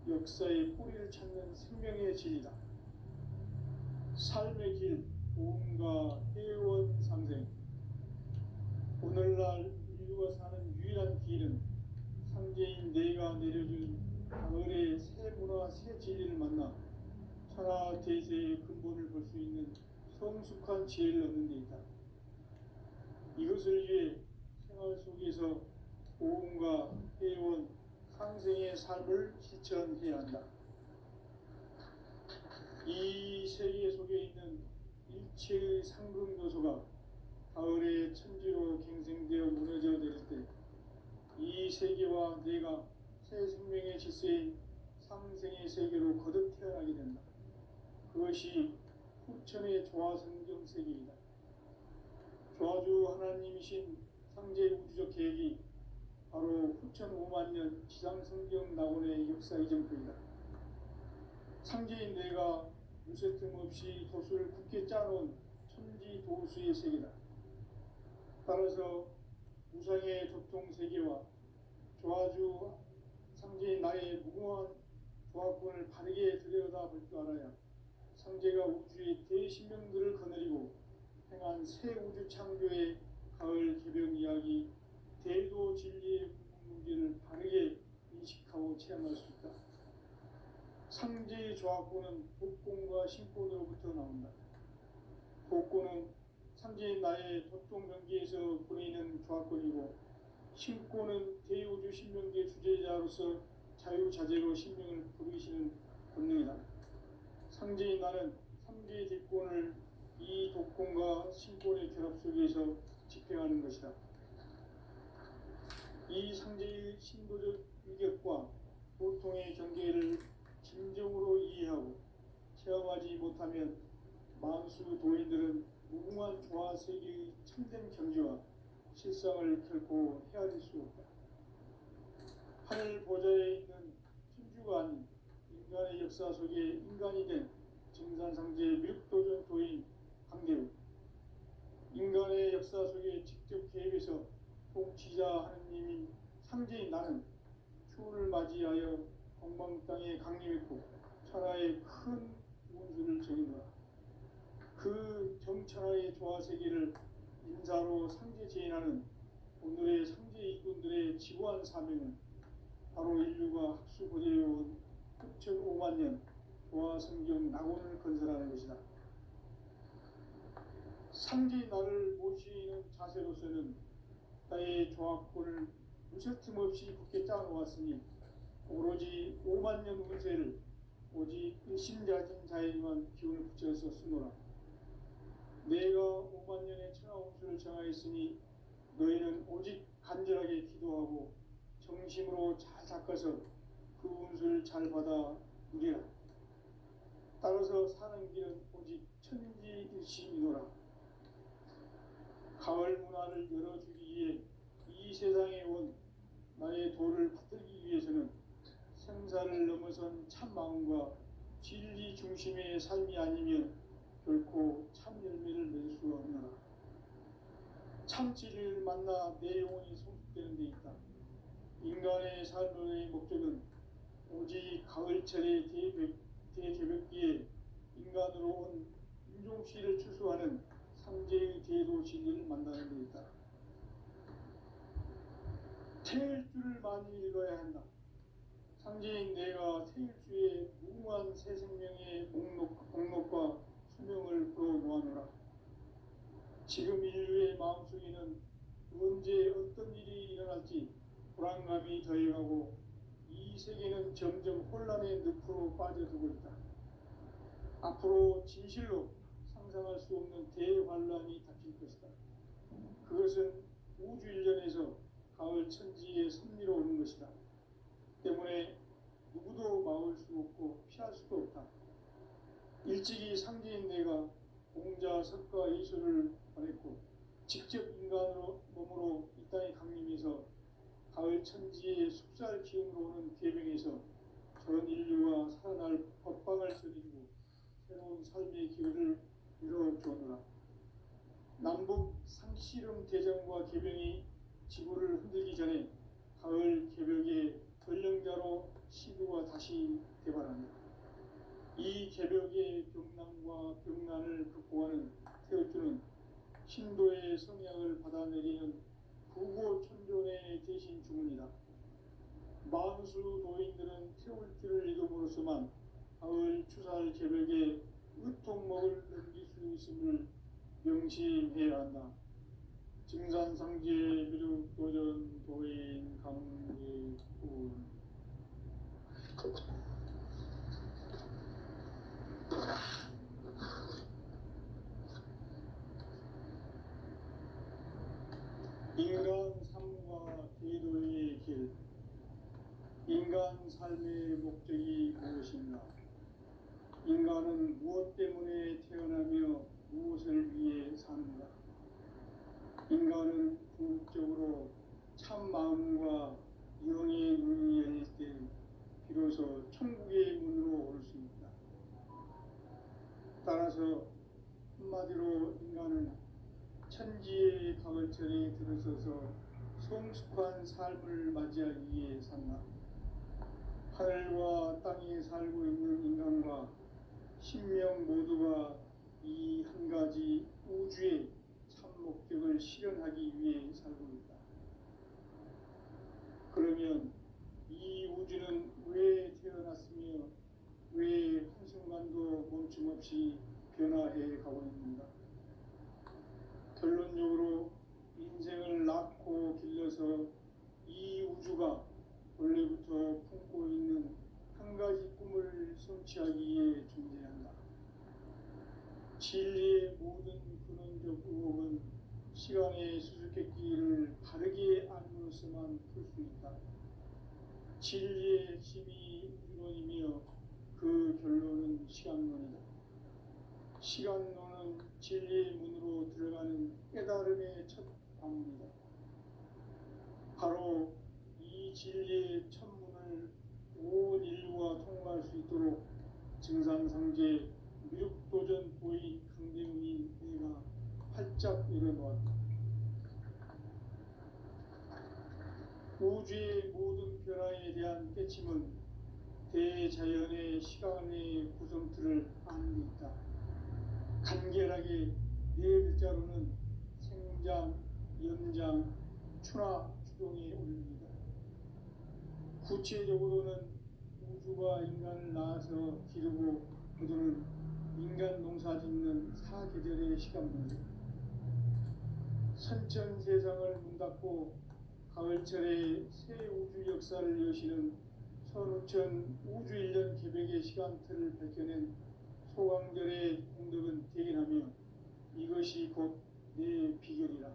역사의 뿌리를 찾는 생명의 진리다. 삶의 길, 보험과 회원 상생. 오늘날 인류가 사는 유일한 길은 상제인 내가 내려준 가을의 새 문화, 새 진리를 만나 천하 대세의 근본을 볼 수 있는 성숙한 지혜를 얻는 데 있다. 이것을 위해 생활 속에서 보험과 회원, 상생의 삶을 실천해야 한다. 이 세계 속에 있는 일체의 상급 요소가 가을의 천지로 갱생되어 무너져 내릴 때 이 세계와 내가 새 생명의 질서인 상생의 세계로 거듭 태어나게 된다. 그것이 후천의 조화성경 세계이다. 조화주 하나님이신 상제 우주적 계획이 바로 후천 5만 년 지상성경 낙원의 역사 이정표이다. 상제인 내가 무쇠 틈 없이 도수를 굳게 짜놓은 천지 도수의 세계다. 따라서 우상의 도통 세계와 조화주 상제인 나의 무궁한 조화권을 바르게 들여다볼 줄 알아야 상제가 우주의 대신명들을 거느리고 행한 새 우주 창조의 가을 개벽 이야기, 대도 진리의 궁극문제를 바르게 인식하고 체험할 수 있다. 상제의 조화권은 복권과 신권으로부터 나온다. 복권은 상제인 나의 도통명기에서 보내는 조화권이고, 신권은 대우주 신명기의 주제자로서 자유자재로 신명을 부르시는 본능이다. 상제인 나는 삼계의 뒷권을 이 독권과 신권의 결합 속에서 집행하는 것이다. 이 상제의 신도적 위격과 보통의 경계를 진정으로 이해하고 체험하지 못하면 만수 도인들은 무궁한 조화 세계의 참된 경지와 실상을 결코 헤아릴 수 없다. 하늘 보좌에 있는 천주가 아닌 인간의 역사 속에 인간이 된 정산상제의 밀도전 도인 강대우, 인간의 역사 속에 직접 개입해서 통치자 하느님인 상제인 나는 추운을 맞이하여 건방 땅에 강림했고 천하의 큰 운수를 정해놓아 그 정천하의 조화세계를 인사로 상제 제인하는 오늘의 상제 일꾼들의 지구한 사명은 바로 인류가 학수고대해온 후천 5만 년 조화성경 낙원을 건설하는 것이다. 상제인 나를 모시는 자세로서는 나의 조화권을 무쇠틈 없이 굳게 짜놓았으니 오로지 5만 년 운세를 오직 일심자진 자에게만 기운을 붙여서 쓰노라. 내가 5만 년의 천하 운수를 정하였으니 너희는 오직 간절하게 기도하고 정심으로 잘 닦아서 그 운수를 잘 받아 누리라. 따라서 사는 길은 오직 천지일심이노라. 가을 문화를 열어주기 위해 이 세상에 온 나의 도를 받들기 위해서는 생사를 넘어선 참 마음과 진리 중심의 삶이 아니면 결코 참 열매를 맺을 수 없노라. 참 진리를 만나 내 영혼이 성숙되는 데 있다. 인간의 삶의 목적은 오직 가을철의 대개벽기에 인간으로 온 인종씨를 추수하는 상제의 대도 진리를 만나는 데 있다. 태일주를 많이 읽어야 한다. 상제인 내가 태일주의 무궁한 새 생명의 목록과 수명을 풀어놓아노라. 지금 인류의 마음속에는 언제 어떤 일이 일어날지 불안감이 더해가고 이 세계는 점점 혼란의 늪으로 빠져들고 있다. 앞으로 진실로 상상할 수 없는 대환란이 닥칠 것이다. 그것은 우주 일전에서 가을 천지의 섭리로 오는 것이다. 때문에 누구도 막을 수 없고 피할 수도 없다. 일찍이 상제인 내가 공자 석가 예수를 보냈고 직접 인간으로 몸으로 이 땅에 강림해서 가을 천지의 숲살 기운으로 오는 계명에서 전 인류가 살아날 법방을 전해주고 새로운 삶의 기회를 열어주었노라. 남북 상씨름 대전과 계명이 지구를 흔들기 전에 가을 개벽의 전령자로 시도가 다시 개발합니다. 이 개벽의 병난과 병난을 극복하는 태어주는 신도의 성약을 받아내리는 부고천존의 대신 주문이다. 만수 도인들은 태울주를 이름으로서만 가을 추살 개벽에 의통목을 넘길 수 있음을 명심해야 한다. 증산상제 미륵도전 도인 강계군. 인간 삶과 기도의 길. 인간 삶의 목적이 무엇인가? 인간은 무엇 때문에 태어나며 무엇을 위해 사는가? 인간은 궁극적으로 참 마음과 영의 눈이 열릴 때 비로소 천국의 문으로 올 수 있다. 따라서 한마디로 인간은 천지의 가을철에 들어서서 성숙한 삶을 맞이하기 위해 산다. 하늘과 땅에 살고 있는 인간과 신명 모두가 이 한 가지 우주의 참 목적을 실현하기 위해 살고 있다. 그러면 이 우주는 왜 태어났으며 왜 한순간도 멈춤없이 변화해 가고 있는가? 결론적으로 인생을 낳고 길러서 이 우주가 원래부터 품고 있는 한 가지 꿈을 성취하기 위해 존재한다. 진리의 모든 근원적 의혹은 시간의 수수께끼를 바르게 알므로서만 풀 수 있다. 진리의 핵심이 우주론이며 그 결론은 시간론이다. 시간론은 진리의 문으로 들어가는 깨달음의 첫 방문이다. 바로 이 진리의 첫 문을 온 인류가 통과할 수 있도록 증산상제 미륵도전 도인 강대훈이 내가 활짝 열어놓았다. 우주의 모든 변화에 대한 깨침은 대자연의 시간의 구성틀을 아는 데 있다. 간결하게 네 글자로는 생장, 연장, 추나 추동에 올립니다. 구체적으로는 우주가 인간을 낳아서 기르고 거두는 인간 농사 짓는 사계절의 시간입니다. 선천 세상을 문 닫고 가을철에 새 우주 역사를 여시는 선우천 우주 1년 개벽의 시간틀을 밝혀낸 소강절의 공덕은 대견하며 이것이 곧 내 비결이라.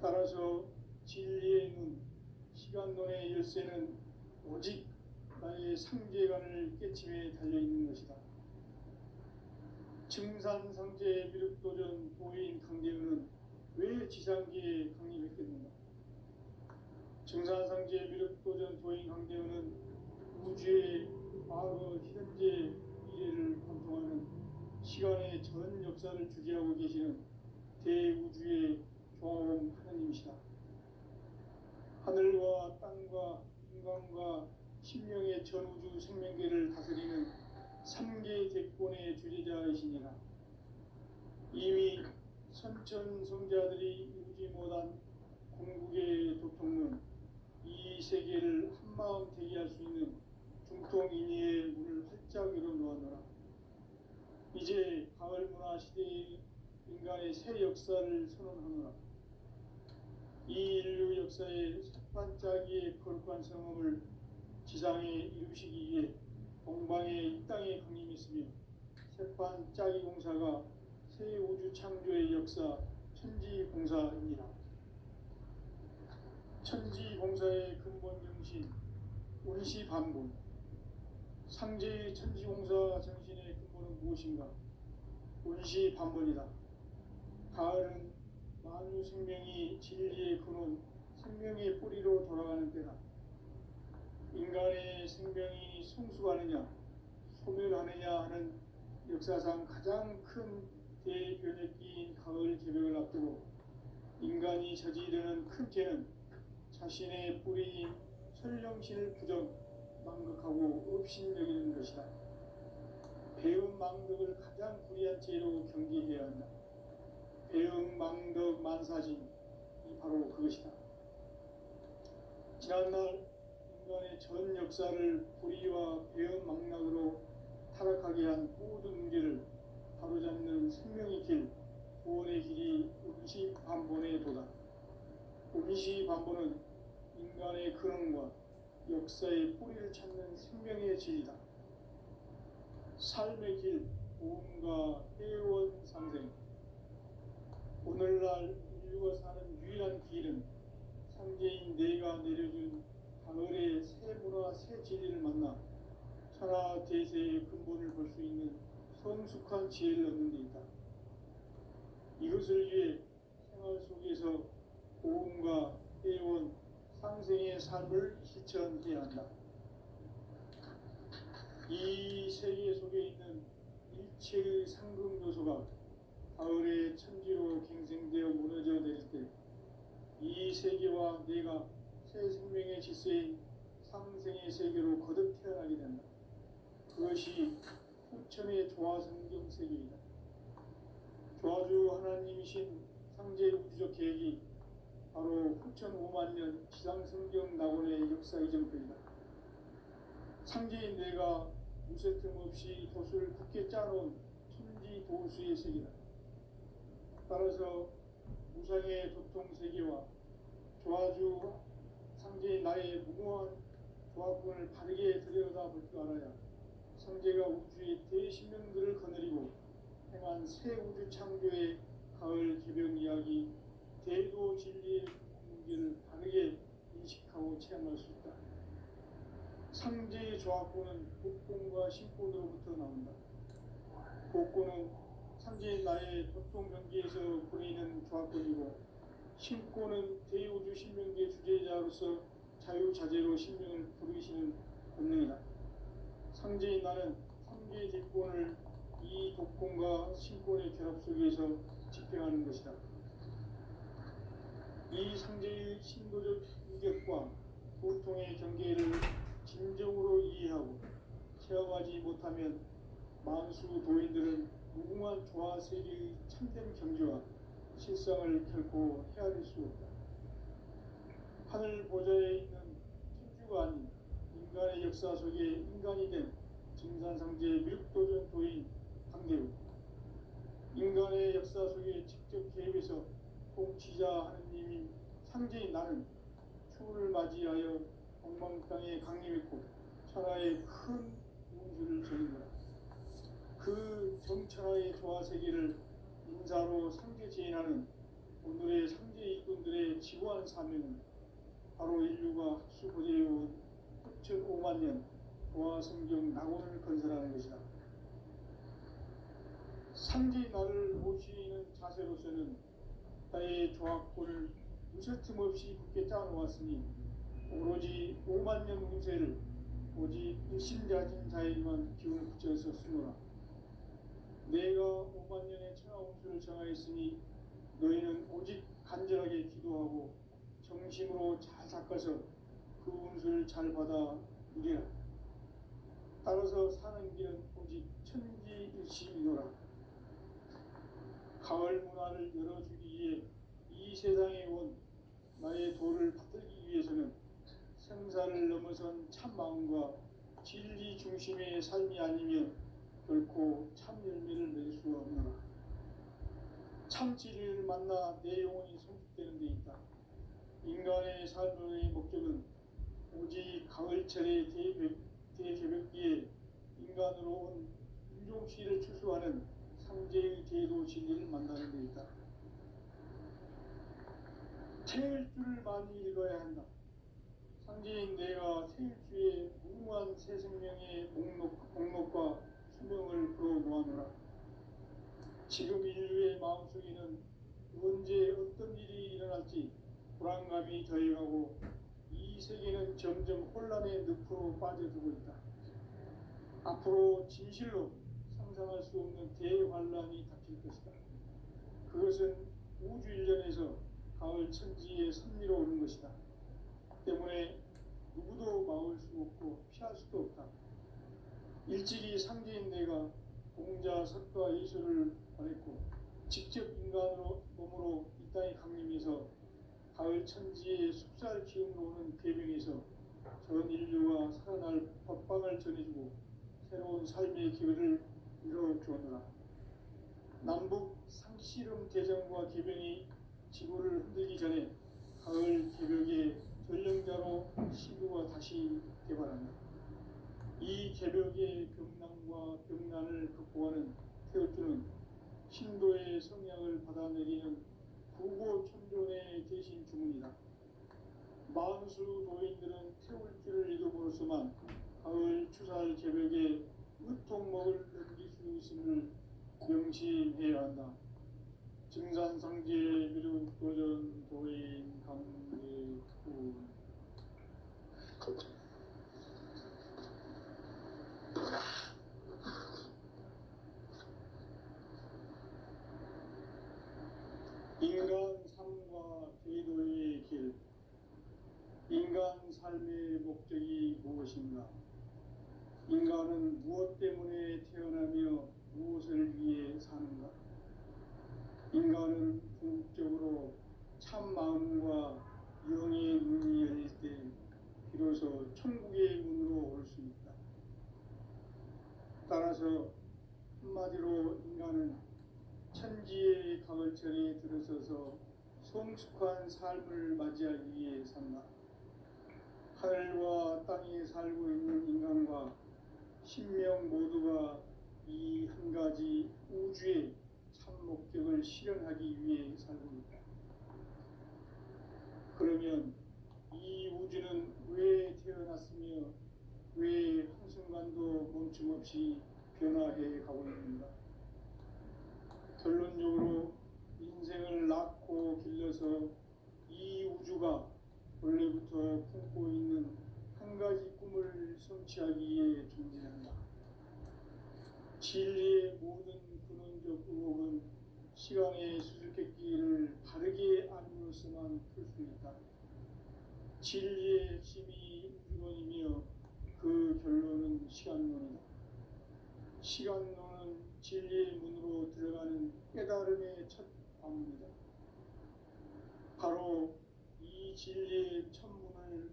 따라서 진리의 눈, 시간론의 열쇠는 오직 나의 상제관을 깨침에 달려있는 것이다. 증산상제 미륵도전 도인 강대훈은 왜 지상계에 강림했겠는가? 증산상제 미륵도전 도인 강대훈은 우주의 과거, 현재, 미래를 관통하는 시간의 전 역사를 주재하고 계시는 대우주의 조화원 하나님이시다. 하늘과 땅과 인간과 신명의 전우주 생명계를 다스리는 3계 대권의 주재자이시니라. 이미 선천성자들이 이루지 못한 궁극의 도통론, 이 세계를 한마음 되게 할 수 있는 중통인의의 문을 활짝 열어놓았노라. 이제 가을 문화 시대의 인간의 새 역사를 선언하노라. 이 인류 역사의 새반짝이의 거룩한 성험을 지상에 이루시기 위해 동방의 이 땅에 강림했으며 새반짝이 공사가 새 우주 창조의 역사 천지공사이니라. 천지공사의 근본 정신 원시반본. 상제의 천지공사 정신의 근본은 무엇인가? 원시반본이다. 가을은 만유 생명이 진리의 근원, 생명의 뿌리로 돌아가는 때다. 인간의 생명이 성숙하느냐, 소멸하느냐 하는 역사상 가장 큰 대변혁기인 가을 개벽을 앞두고 인간이 저지르는 큰 죄는 자신의 뿌리인 설령신을 부정, 망극하고 업신여기는 것이다. 배은 망덕을 가장 불의한 죄로 경계해야 한다. 배은 망덕 만사진, 이 바로 그것이다. 지난날 인간의 전 역사를 불의와 배은 망락으로 타락하게 한 모든 문제를 바로잡는 생명의 길, 구원의 길이 음시반본의 도다. 음시반본은 인간의 근원과 역사의 뿌리를 찾는 생명의 진리다. 삶의 길, 보험과 회원 상생. 오늘날 인류가 사는 유일한 길은 상제인 내가 내려준 가을의 새 문화, 새 진리를 만나 천하 대세의 근본을 볼 수 있는 성숙한 지혜를 얻는 데 있다. 이것을 위해 생활 속에서 보험과 회원, 상생의 삶을 실천해야 한다. 이 세계 속에 있는 일체의 상급 요소가 가을의 천지로 갱생되어 무너져 내릴 때 이 세계와 내가 새 생명의 질서인 상생의 세계로 거듭 태어나게 된다. 그것이 후천의 조화성경 세계이다. 조화주 하나님이신 상제 우주적 계획이 바로 후천 5만 년 지상성경 낙원의 역사 이전편이다. 상제인 내가 무쇠틈 없이 돛을 굳게 짜놓은 천지 도수의 세계다. 따라서 무상의 도통 세계와 조화주 상제인 나의 무궁한 조화권을 바르게 들여다볼 줄 알아야 상제가 우주의 대신명들을 거느리고 행한 새 우주 창조의 가을 개병 이야기, 대도 진리의 공기를 바르게 인식하고 체험할 수 있다. 상제의 조화권은 복권과 신권으로부터 나온다. 복권은 상제인 나의 도통 경계에서 보이는 조화권이고, 신권은 대우주 신명계 주제자로서 자유자재로 신명을 부르시는 본능이다. 상제인 나는 상계의 대권을 이 복권과 신권의 결합 속에서 집행하는 것이다. 이 상제의 신도적 인격과 보통의 경계를 진정으로 이해하고 체험하지 못하면 만수 도인들은 무궁한 조화 세계의 참된 경지와 실상을 결코 헤아릴 수 없다. 하늘 보좌에 있는 천주가 아닌 인간의 역사 속에 인간이 된 증산상제 밀도전 도인 강대우, 인간의 역사 속에 직접 개입해서 통치자 하느님인 상제인 나는 추운을 맞이하여 엉망땅에 강림했고 천하의 큰 운수를 전인노라. 그 정천하의 조화세계를 인사로 상제 제인하는 오늘의 상제 일꾼들의 지구한 사명은 바로 인류가 합수고대해온 6,5만 년 조화성경 낙원을 건설하는 것이다. 상제의 나를 모시는 자세로서는 나의 조화권을 무쇠틈 없이 굳게 짜놓았으니 오로지 5만 년 운세를 오직 일심자진 자에게만 기운을 붙여서 쓰노라. 내가 5만 년의 천하 운수를 정하였으니 너희는 오직 간절하게 기도하고 정심으로 잘 닦아서 그 운수를 잘 받아 누리라. 따라서 사는 길은 오직 천지일심이노라. 가을 문화를 열어주기 위해 이 세상에 온 나의 도를 받들기 위해서는 생사를 넘어선 참 마음과 진리 중심의 삶이 아니면 결코 참 열매를 맺을 수가 없노라. 참 진리를 만나 내 영혼이 성숙되는 데 있다. 인간의 삶의 목적은 오직 가을철의 대개벽기에 인간으로 온 윤종씨를 추수하는 상제의 대도 진리를 만나는 데 있다. 태일주를 많이 읽어야 한다. 상제인 내가 태일주의 무궁한 새 생명의 목록과 수명을 풀어 놓아노라. 지금 인류의 마음속에는 언제 어떤 일이 일어날지 불안감이 더해가고 이 세계는 점점 혼란의 늪으로 빠져들고 있다. 앞으로 진실로 상상할 수 없는 대환란이 닥칠 것이다. 그것은 우주 일련에서 가을 천지의 섭리로 오는 것이다. 때문에 누구도 막을 수 없고 피할 수도 없다. 일찍이 상제인 내가 공자, 석가, 예수를 보냈고 직접 인간으로 몸으로 이 땅에 강림해서 가을 천지의 숲살 기운으로 오는 궤병에서 전 인류가 살아날 법방을 전해주고 새로운 삶의 기회를 이뤄주었노라. 남북 상씨름 대전과 궤병이 지구를 흔들기 전에 가을 개벽의 전령자로 신구가 다시 개발한다. 이 개벽의 병난과 병난을 극복하는 태어투는 신도의 성향을 받아내리는 구고천존의 대신 주문이다. 만수 도인들은 태울 줄을 잃어버렸지만 가을 추살 개벽에 으통먹을 넘길 수 있음을 명심해야 한다. 증산상제 미륵도전 도인 강대군. 인간 삶과 제도의 길. 인간 삶의 목적이 무엇인가? 인간은 무엇 때문에 태어나며 무엇을 위해 사는가? 인간은 궁극적으로 참 마음과 영의 문이 열릴 때 비로소 천국의 문으로 올 수 있다. 따라서 한마디로 인간은 천지의 가을철에 들어서서 성숙한 삶을 맞이하기 위해 산다. 하늘과 땅에 살고 있는 인간과 신명 모두가 이 한 가지 우주의 참 목적을 실현하기 위해 살고 있다. 그러면 이 우주는 왜 태어났으며 왜 한순간도 멈춤없이 변화해 가고 있는가? 결론적으로 인생을 낳고 길러서 이 우주가 원래부터 품고 있는 한 가지 꿈을 성취하기 위해 존재한다. 진리의 모든 근원적 의혹은 시간의 수수께끼를 바르게 알므로서만 풀 수 있다. 진리의 핵심이 우주론이며 그 결론은 시간론이다. 시간론은 진리의 문으로 들어가는 깨달음의 첫 방문이다. 바로 이 진리의 천문을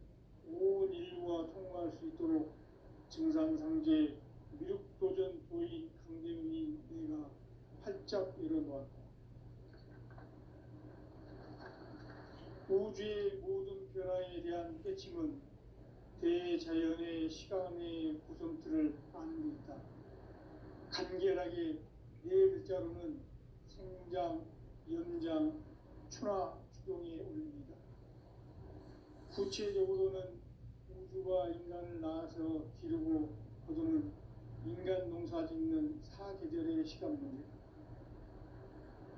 온 인류가 통과할 수 있도록 증산상제 미륵도전 도인 강대훈이 내가 활짝 열어놓았다. 우주의 모든 변화에 대한 깨침은 대자연의 시간의 구성틀을 아는 데 있다. 간결하게 네 글자로는 생장, 연장, 추나 추동에 올립니다. 구체적으로는 우주가 인간을 낳아서 기르고 거두는 인간 농사 짓는 사계절의 시간문제,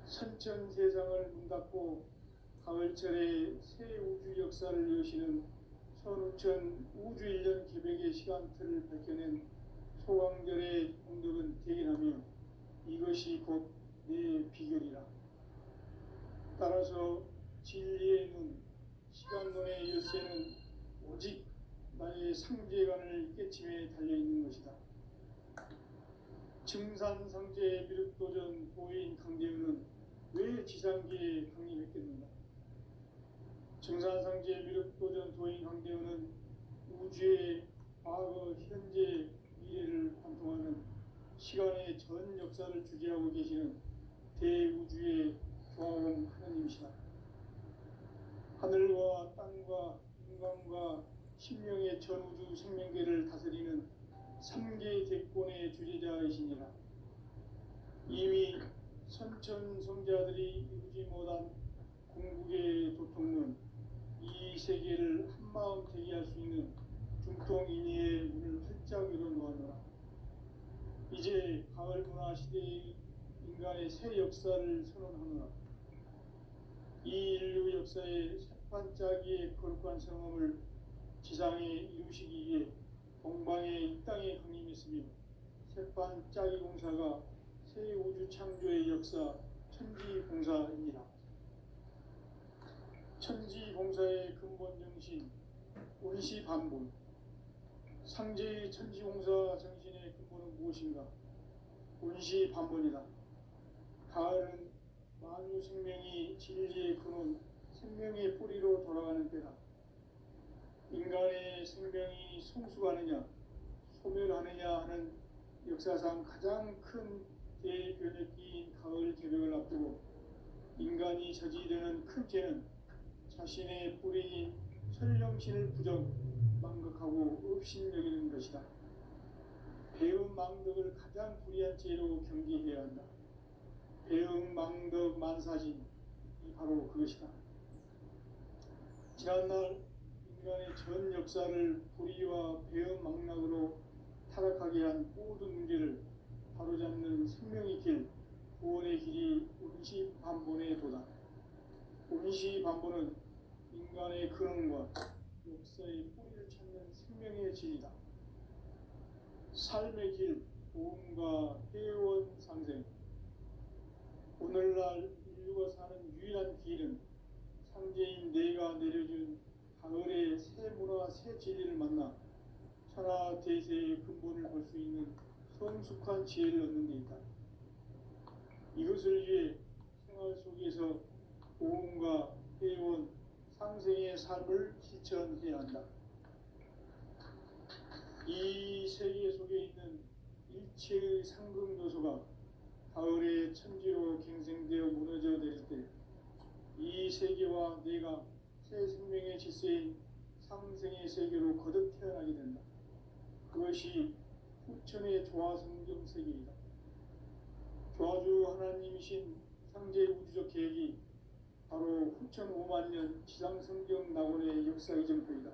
선천세상을 문닫고 가을철에 새 우주 역사를 여시는 선우천 우주일년 개벽의 시간틀을 밝혀낸 소강절의 공덕은 대견하며 이것이 곧 내 비결이라. 따라서 진리의 눈, 시간론의 열쇠는 오직 나의 상제관을 깨침에 달려있는 것이다. 증산상제 미륵도전 도인 강대훈은 왜 지상계에 강림했겠는가? 증산상제 미륵도전 도인 강대훈은 우주의 과거, 현재, 미래를 관통하는 시간의 전 역사를 주재하고 계시는 대우주의 조화원 하나님이시다. 하늘과 땅과 인간과 신명의 전우주 생명계를 다스리는 3개 대권의 주재자이시니라. 이미 선천성자들이 이루지 못한 궁극의 도통론, 이 세계를 한마음 되게 할 수 있는 중통인의의 문을 활짝 열어놓았노라. 이제 가을 문화 시대의 인간의 새 역사를 선언하노라. 이 인류 역사의 새반짝이의 거룩한 성험을 지상에 이루시기 위해 동방의 이 땅에 강림했으며 새반짝이 공사가 새 우주 창조의 역사 천지공사입니다. 천지공사의 근본 정신, 온시 반본. 상제의 천지공사 정신의 근본은 무엇인가? 온시 반본이다. 가을은 만유 생명이 진리의 근원, 생명의 뿌리로 돌아가는 때다. 인간의 생명이 성숙하느냐, 소멸하느냐 하는 역사상 가장 큰 대변혁기인 가을 개벽을 앞두고 인간이 저지르는 큰 죄는 자신의 뿌리인 천령신을 망각하고 업신여기는 것이다. 배은망덕을 가장 불의한 죄로 경계해야 한다. 배은망덕 만사진이 바로 그것이다. 지난날 인간의 전 역사를 불의와 배은망락으로 타락하게 한 모든 문제를 바로잡는 생명의 길, 구원의 길이 온시반본의 도다. 온시반본은 인간의 근원과 역사의 뿌리를 찾는 생명의 진이다. 삶의 길, 도움과 회원 상생. 오늘날 인류가 사는 유일한 길은 상제인 내가 내려준 가을의 새 문화, 새 진리를 만나 천하 대세의 근본을 볼 수 있는 성숙한 지혜를 얻는 데 있다. 이것을 위해 생활 속에서 도움과 회원, 상생의 삶을 실천해야 한다. 이 세계 속에 있는 일체의 상금도소가 가을의 천지로 갱생되어 무너져 내릴 때 이 세계와 내가 새 생명의 질서인 상생의 세계로 거듭 태어나게 된다. 그것이 후천의 조화성경 세계이다. 조화주 하나님이신 상제 우주적 계획이 바로 후천 5만년 지상성경 낙원의 역사 이정표이다.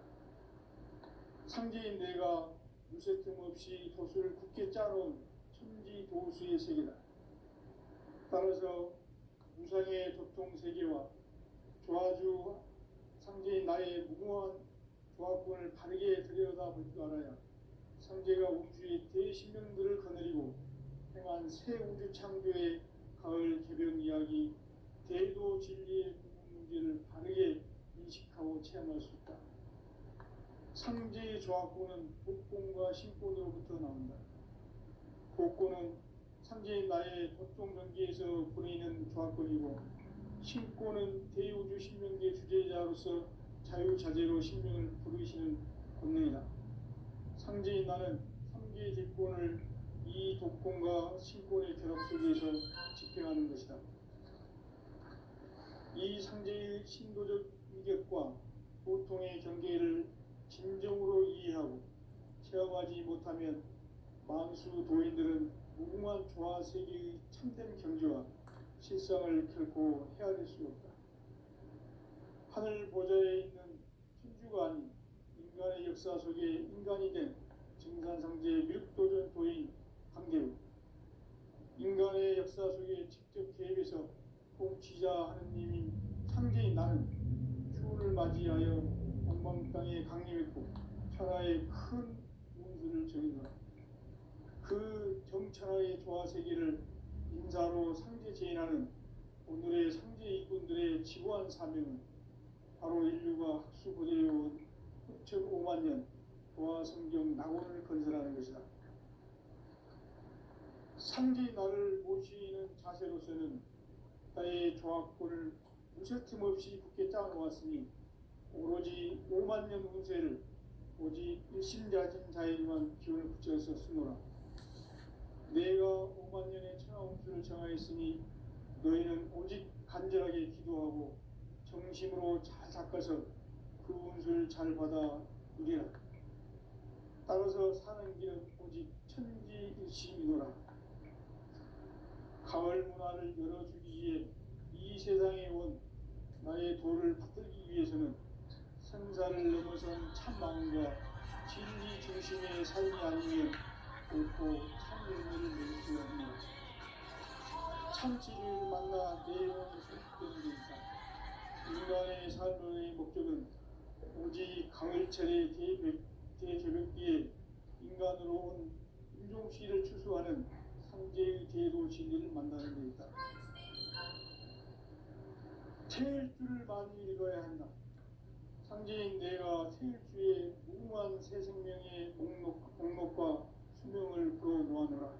상제인 내가 무쇠 틈 없이 도수를 굳게 짜놓은 천지도수의 세계다. 따라서 무상의 도통세계와 조화주 상제인 나의 무궁한 조화권을 바르게 들여다볼 줄 알아야 상제가 우주의 대신명들을 거느리고 행한 새 우주 창조의 가을 개변 이야기, 대도 진리의 문제를 바르게 인식하고 체험할 수 있다. 상제의 조화권은 복권과 신권으로부터 나온다. 복권은 상제인 나의 도통 경계에서 보내는 조화권이고, 신권은 대우주 신명계 주제자로서 자유자재로 신명을 부르시는 권능이다. 상제인 나는 3개의 대권을 이 독권과 신권의 결합 속에서 집행하는 것이다. 이 상제의 신도적 인격과 보통의 경계를 진정으로 이해하고 체험하지 못하면 만수 도인들은 무궁한 조화 세계의 참된 경지와 실상을 결코 헤아릴 수 없다. 하늘 보좌에 있는 천주가 아닌 인간의 역사 속에 인간이 된 증산상제 밀도전 도인 강대우, 인간의 역사 속에 직접 개입해서 통치자 하느님인 상제인 나는 추운을 맞이하여 동방 땅에 강림했고 천하의 큰 운수를 정인노라. 그 정천하의 조화세계를 인사로 상제 제인하는 오늘의 상제 일꾼들의 지구한 사명은 바로 인류가 학수고대해온 후천 5만년 조화성경 낙원을 건설하는 것이다. 상제인 나를 모시는 자세로서는 나의 조화권을 무쇠틈 없이 굳게 짜놓았으니 오로지 5만년 운세를 오직 일심자진 자에게만 기운을 붙여서 쓰노라. 내가 5만년의 천하운수를 정하였으니 너희는 오직 간절하게 기도하고 정심으로 잘 닦아서 그 운수를 잘 받아 누리라. 따라서 사는 길은 오직 천지일심이노라. 가을 문화를 열어주기 위해 이 세상에 온 나의 도를 받들기 위해서는 생사를 넘어선 참마음과 진리 중심의 삶이 아니면 결코 참 열매를 맺을 수가 없노라. 참치를 만나 내 영혼이 소식되는 데 있다. 인간의 삶의 목적은 오직 가을철의 대개벽기에 인간으로 온 인종시를 추수하는 상제의 대도 진리를 만나는 데 있다. 책 줄을 많이 읽어야 한다. 상제인 내가 세일주에 무궁한 새 생명의 목록과 수명을 그어놓아노라.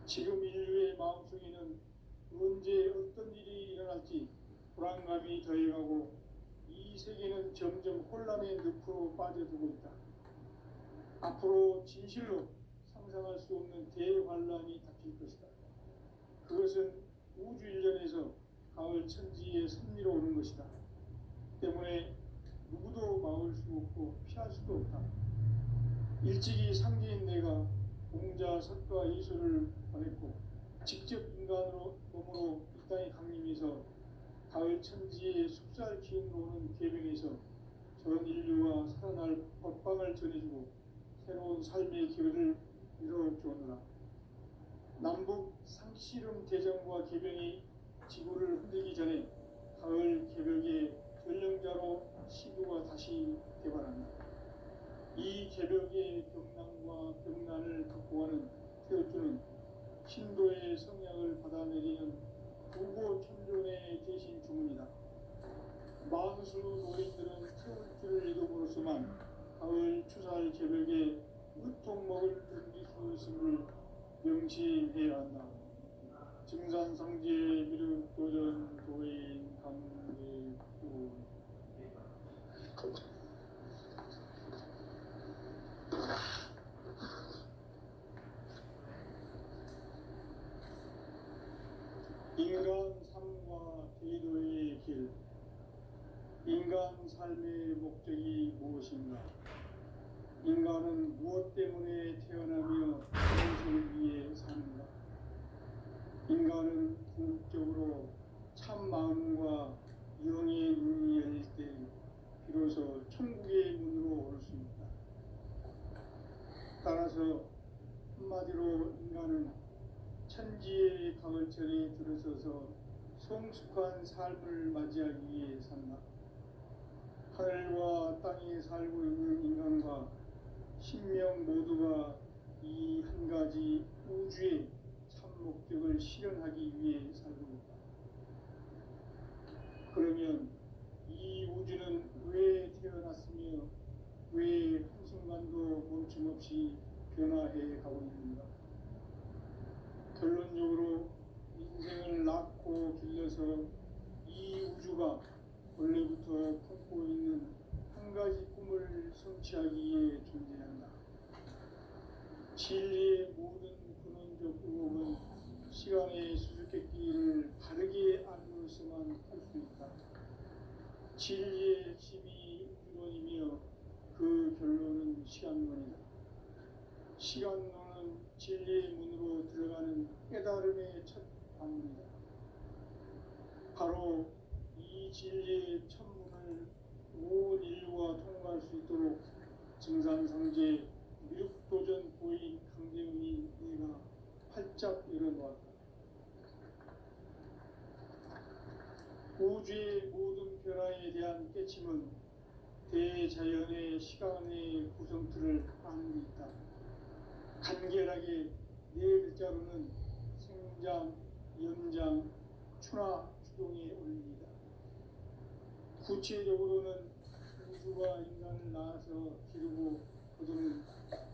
지금 인류의 마음속에는 언제 어떤 일이 일어날지 불안감이 더해가고 이 세계는 점점 혼란의 늪으로 빠져들고 있다. 앞으로 진실로 상상할 수 없는 대환란이 닥칠 것이다. 그것은 우주 일련에서 가을 천지의 섭리로 오는 것이다. 때문에 누구도 막을 수 없고 피할 수도 없다. 일찍이 상제인 내가 공자, 석가, 이수를 보냈고 직접 인간으로 몸으로 이 땅에 강림해서 가을 천지의 숲살 기운으로 오는 계명에서 전 인류와 살아날 법방을 전해주고 새로운 삶의 기회를 이뤄주었노라. 남북 상씨름 대전과 계병이 지구를 흔들기 전에 가을 개벽의 전령자로 시구가 다시 개발한다. 이 개벽의 경난과 병난을 극복하는 태어주는 신도의 성약을 받아내리는 부고 천존의 대신 주문이다. 만수 노인들은 태울주를 이름으로서만 가을 추살 개벽에 으통먹을 넘길 수 있음을 명심해야 한다. 증산상제 미륵 도전 도인 강대구 인간 삶과 대도의 길. 인간 삶의 목적이 무엇인가? 인간은 무엇 때문에 태어나며 무엇을 위해 사는가? 인간은 궁극적으로 참 마음과 영의 눈이 열릴 때 비로소 천국의 문으로 올 수 있다. 따라서 한마디로 인간은 천지의 가을철에 들어서서 성숙한 삶을 맞이하기 위해 산다. 하늘과 땅에 살고 있는 인간과 신명 모두가 이 한 가지 우주의 참 목적을 실현하기 위해 살고 있다. 그러면 이 우주는 왜 태어났으며 왜 한순간도 멈춤없이 변화해 가고 있는가? 결론적으로 인생을 낳고 길러서 이 우주가 원래부터 품고 있는 한 가지 꿈을 성취하기 위해 존재한다. 진리의 모든 근원적 의혹은 시간의 수수께끼를 바르게 알고서만 할 수 있다. 진리의 핵심이 우주론이며 그 결론은 시간론이다. 시간론은 진리의 문으로 들어가는 깨달음의 첫 방문이다. 바로 이 진리의 천문을 온 인류가 통과할 수 있도록 증산상제 미륵도전 보인 강대훈이 내가 활짝 열어놓았다. 우주의 모든 변화에 대한 깨침은 대자연의 시간의 구성틀을 아는 데 있다. 간결하게 네 글자로는 생장, 연장, 추나 추동에 올립니다. 구체적으로는 우주가 인간을 낳아서 기르고 거두는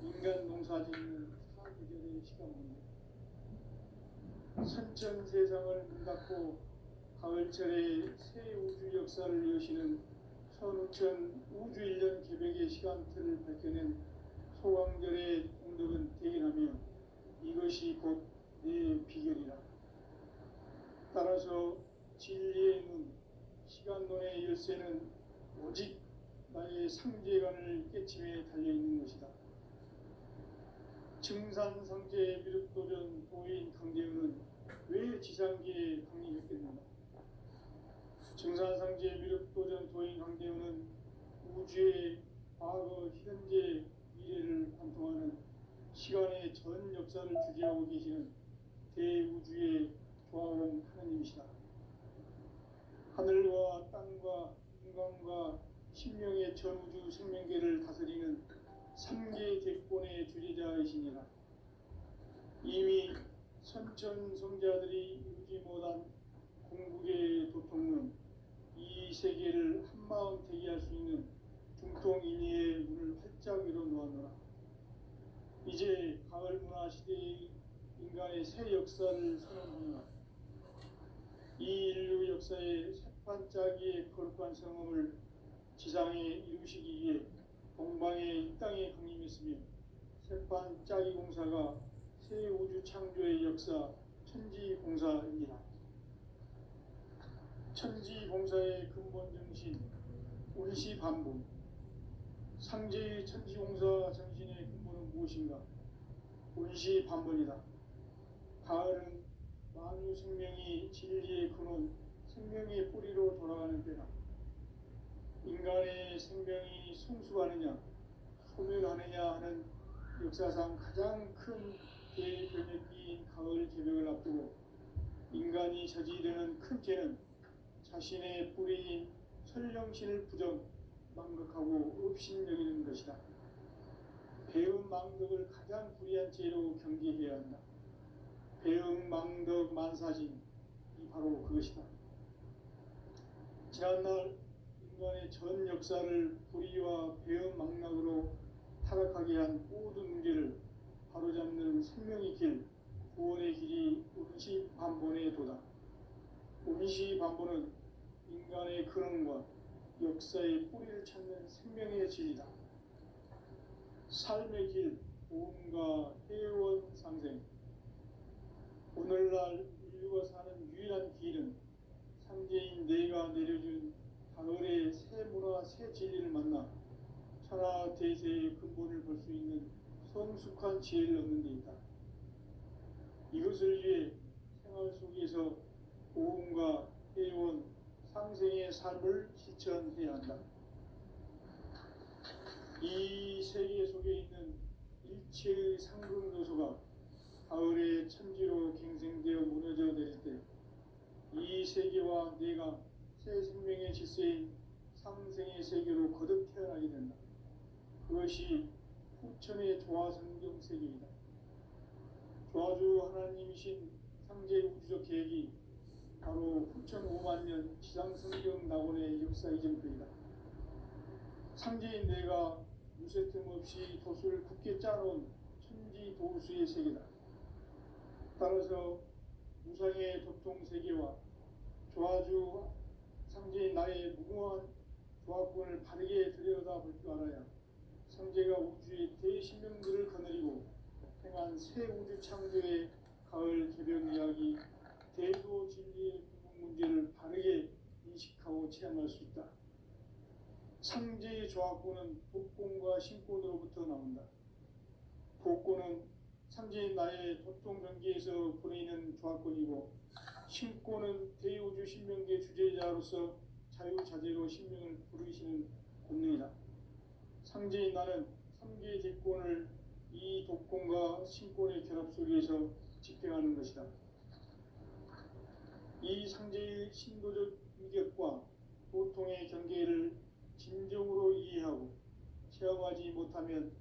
인간 농사짓는 사계절의 시간입니다. 선천 세상을 문 닫고 가을철에 새 우주 역사를 여시는 선우천 우주 1년 개벽의 시간틀을 밝혀낸 소강절의 공덕은 대견하며 이것이 곧 내 비결이라. 따라서 진리의 눈, 시간론의 열쇠는 오직 나의 상제관을 깨침에 달려있는 것이다. 증산상제 미륵도전 도인 강대훈은 왜 지상계에 강림했겠는가? 증산상제 미륵도전 도인 강대훈은 우주의 과거, 현재, 미래를 관통하는 시간의 전 역사를 주재하고 계시는 대우주의 조화원 하나님이시다. 하늘과 땅과 인간과 신명의 전우주 생명계를 다스리는 3계 대권의 주재자이시니라. 이미 선천성자들이 이루지 못한 궁극의 도통은 이 세계를 한 한마음 대기할 수 있는 중통인의의 문을 활짝 열어놓았노라. 이제 가을 문화 시대의 인간의 새 역사를 선언하노라. 이 인류 역사의 새반짝이의 거룩한 성음을 지상에 이루시기 위해 동방의 이 땅에 강림했으며 새반짝이 공사가 새 우주 창조의 역사 천지공사입니다. 천지공사의 근본 정신 운시반복. 상제의 천지공사 정신의 근본은 무엇인가? 운시반복이다. 가을은 만유 생명이 진리의 근원, 생명의 뿌리로 돌아가는 때다. 인간의 생명이 성숙하느냐, 소멸하느냐 하는 역사상 가장 큰 대변혁기인 가을 개벽을 앞두고 인간이 저지르는 큰 죄는 자신의 뿌리인 설령신을 부정, 망각하고 업신여기는 것이다. 배음 망덕을 가장 불의한 죄로 경계해야 한다. 배음 망덕 만사진이 바로 그것이다. 지난날 인간의 전 역사를 불의와 배음 망락으로 타락하게 한 모든 문제를 바로잡는 생명의 길, 구원의 길이 운시반본의 도다. 운시반본은 인간의 근원과 역사의 뿌리를 찾는 생명의 진리다. 삶의 길, 보험과 회원 상생. 오늘날 인류가 사는 유일한 길은 상제인 내가 내려준 가을의 새 문화, 새 진리를 만나 천하 대세의 근본을 볼 수 있는 성숙한 지혜를 얻는 데 있다. 이것을 위해 생활 속에서 보험과 회원, 상생의 삶을 실천해야 한다. 이 세계 속에 있는 일체의 상승 요소가 가을의 천지로 갱생되어 무너져 내릴 때 이 세계와 내가 새 생명의 질서인 상생의 세계로 거듭 태어나게 된다. 그것이 후천의 조화성경 세계이다. 조화주 하나님이신 상제 우주적 계획이 바로 후천 5만 년 지상성경 낙원의 역사 이전표이다. 상제인 내가 무쇠 틈 없이 도수를 굳게 짜놓은 천지 도수의 세계다. 따라서 무상의 도통 세계와 조화주 상제인 나의 무궁한 조화권을 바르게 들여다볼 줄 알아야 상제가 우주의 대신명들을 거느리고 행한 새 우주 창조의 가을 개벽 이야기, 대도 진리의 궁극 문제를 바르게 인식하고 체험할 수 있다. 상제의 조화권은 복권과 신권으로부터 나온다. 복권은 상제인 나의 도통 경계에서 보내는 조화권이고, 신권은 대우주 신명계 주제자로서 자유자재로 신명을 부르시는 권능이다. 상제인 나는 3개의 대권을 이 독권과 신권의 결합 속에서 집행하는 것이다. 이 상제의 신도적 위격과 도통의 경계를 진정으로 이해하고 체험하지 못하면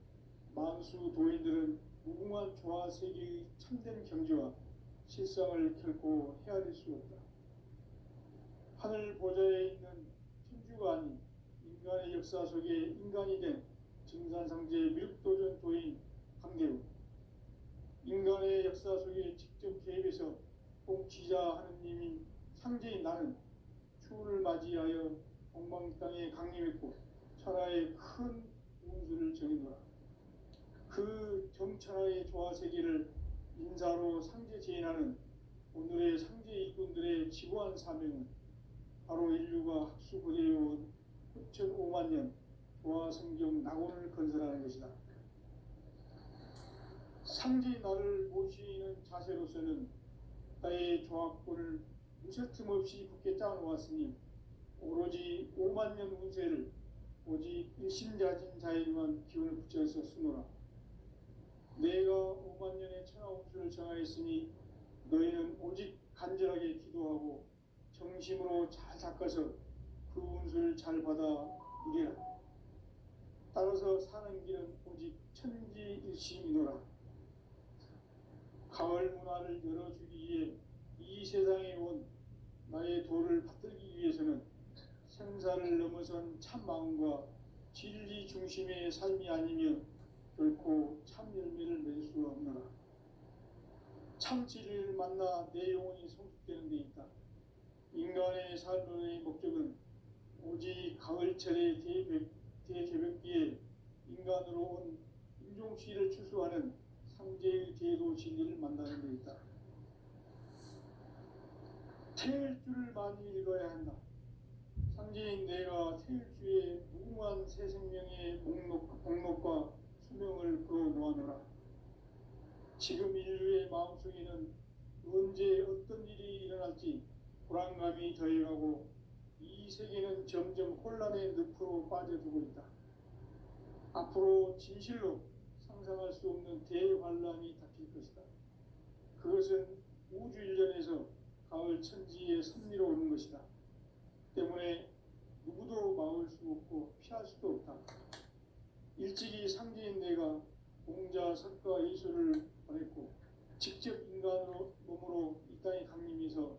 만수 도인들은 무궁한 조화 세계의 참된 경지와 실상을 결코 헤아릴 수 없다. 하늘 보좌에 있는 천주가 아닌 인간의 역사 속에 인간이 된 증산상제 미륵도전 도인 강대우, 인간의 역사 속에 직접 개입해서 통치자 하느님인 상제인 나는 추운을 맞이하여 동방 땅에 강림했고 천하의 큰 운수를 정해놓아 그 정천하의 조화세계를 인사로 상제 제인하는 오늘의 상제 일꾼들의 지고한 사명은 바로 인류가 학수고대해온 후천 5만 년 조화성경 낙원을 건설하는 것이다. 상제 나를 모시는 자세로서는 나의 조화권을 무쇠틈 없이 굳게 짜놓았으니 오로지 5만 년 운세를 오직 일심자진 자에게만 기운을 붙여서 쓰노라. 내가 5만 년의 천하 운수를 정하였으니 너희는 오직 간절하게 기도하고 정심으로 잘 닦아서 그 운수를 잘 받아 누리라. 따라서 사는 길은 오직 천지일심이노라. 가을 문화를 열어주기 위해 이 세상에 온 나의 도를 받들기 위해서는 생사 생사를 넘어선 참 마음과 진리 중심의 삶이 아니면 결코 참 열매를 맺을 수 없노라. 참 진리를 만나 내 영혼이 성숙되는 데 있다. 인간의 삶의 목적은 오직 가을철의 대개벽기에 인간으로 온 인종시를 추수하는 상제의 제도 진리를 만나는 데 있다. 태일주를 많이 읽어야 한다. 상제인 내가 태일주의 무궁한 새 생명의 목록과 수명을 풀어놓아노라. 지금 인류의 마음속에는 언제 어떤 일이 일어날지 불안감이 더해가고 이 세계는 점점 혼란의 늪으로 빠져들고 있다. 앞으로 진실로 상상할 수 없는 대환란이 닥칠 것이다. 그것은 우주 일련에서 가을 천지의 섭리로 오는 것이다. 때문에 누구도 막을 수 없고 피할 수도 없다. 일찍이 상제인 내가 공자, 석가, 이수를 보냈고 직접 인간으로 몸으로 이 땅에 강림해서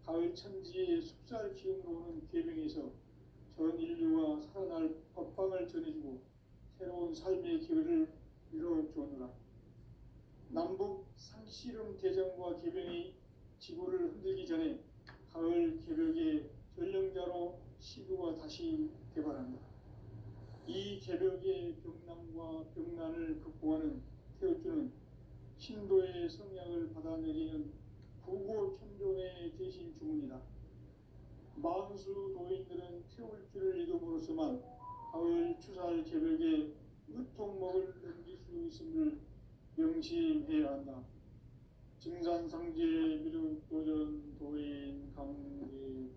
가을 천지의 숙살 기운으로 오는 계명에서 전 인류와 살아날 법방을 전해주고 새로운 삶의 기회를 이뤄주었노라. 남북 상씨름 대전과 계명이 지구를 흔들기 전에 가을 개벽의 전령자로 시도가 다시 개발한다. 이 개벽의 병남과 병난을 극복하는 태우주는 신도의 성향을 받아내리는 구고천존의 대신 주문이다. 만수 도인들은 태울주를 이름으로서만 가을 추살 개벽에 으통목을 넘길 수 있음을 명심해야 한다. 증산상제 미륵도전 도인 강제군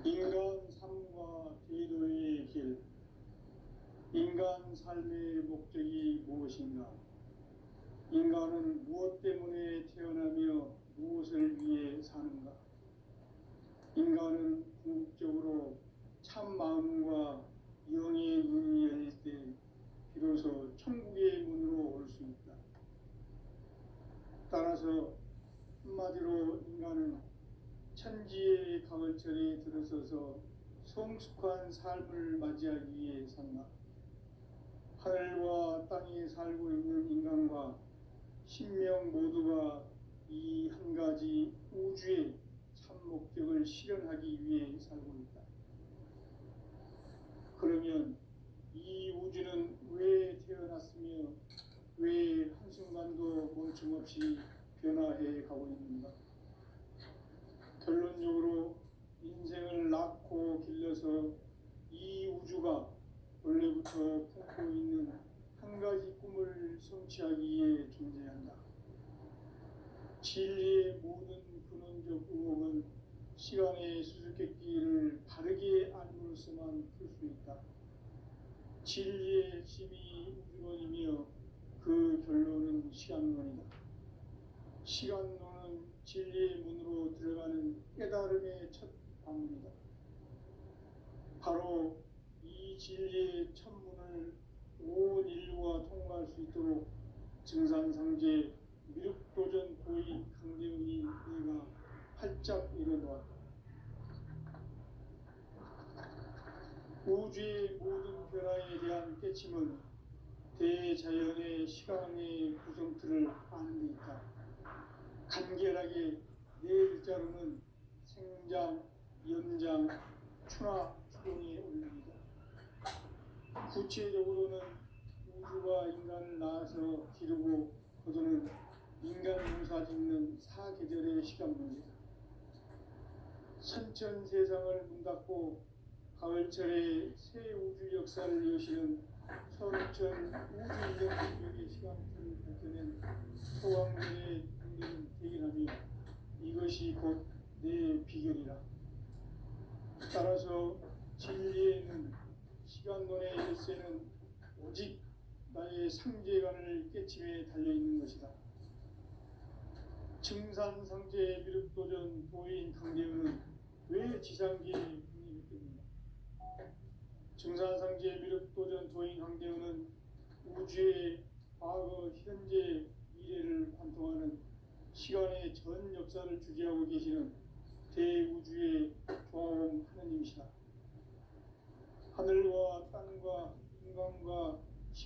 인간 삶과 제도의 길. 인간 삶의 목적이 무엇인가? 인간은 무엇 때문에 태어나며 무엇을 위해 사는가? 인간은 궁극적으로 참 마음과 영의 눈이 열릴 때 비로소 천국의 문으로 올 수 있다. 따라서 한마디로 인간은 천지의 가을철에 들어서서 성숙한 삶을 맞이하기 위해 산다. 하늘과 땅에 살고 있는 인간과 신명 모두가 이 한 가지 우주의 참 목적을 실현하기 위해 살고 있다. 그러면 이 우주는 왜 태어났으며 왜 한순간도 멈춤없이 변화해 가고 있는가? 결론적으로 인생을 낳고 길러서 이 우주가 원래부터 품고 있는 한 가지 꿈을 성취하기 위해 존재한다. 진리의 모든 근원적 의혹은 시간의 수수께끼를 바르게 알므로서만 풀 수 있다. 진리의 핵심이 우주론이며 그 결론은 시간론이다. 시간론은 진리의 문으로 들어가는 깨달음의 첫 방문이다. 바로 이 진리의 첫 문을 온 인류가 통과할 수 있도록 증산상제 미륵도전 도인 강대훈이 내가 활짝 일어놓았다. 우주의 모든 변화에 대한 깨침은 대자연의 시간의 구성틀을 아는 데 있다. 간결하게 네 글자로는 생장, 연장, 추나 추동에 올립니다. 구체적으로는 우주가 인간을 낳아서 기르고 거두는 인간 농사 짓는 사계절의 시간 문제다. 선천 세상을 문닫고 가을철에 새 우주 역사를 여시는 서울천 우주인력의 시간틀을 밝혀낸 소왕들의 등대는 대견하며 이것이 곧 내 비결이라. 따라서 진리에는 시간론의 열쇠는 오직 나의 상제관을 깨침에 달려있는 것이다. 증산상제 미륵도전 도인 강대훈은 왜 지상계에 군림했겠는가? 증산상제 미륵도전 도인 강대훈은 우주의 과거, 현재, 미래를 관통하는 시간의 전 역사를 주재하고 계시는 대우주의 조화원 하느님이시다. 하늘과 땅과 인간과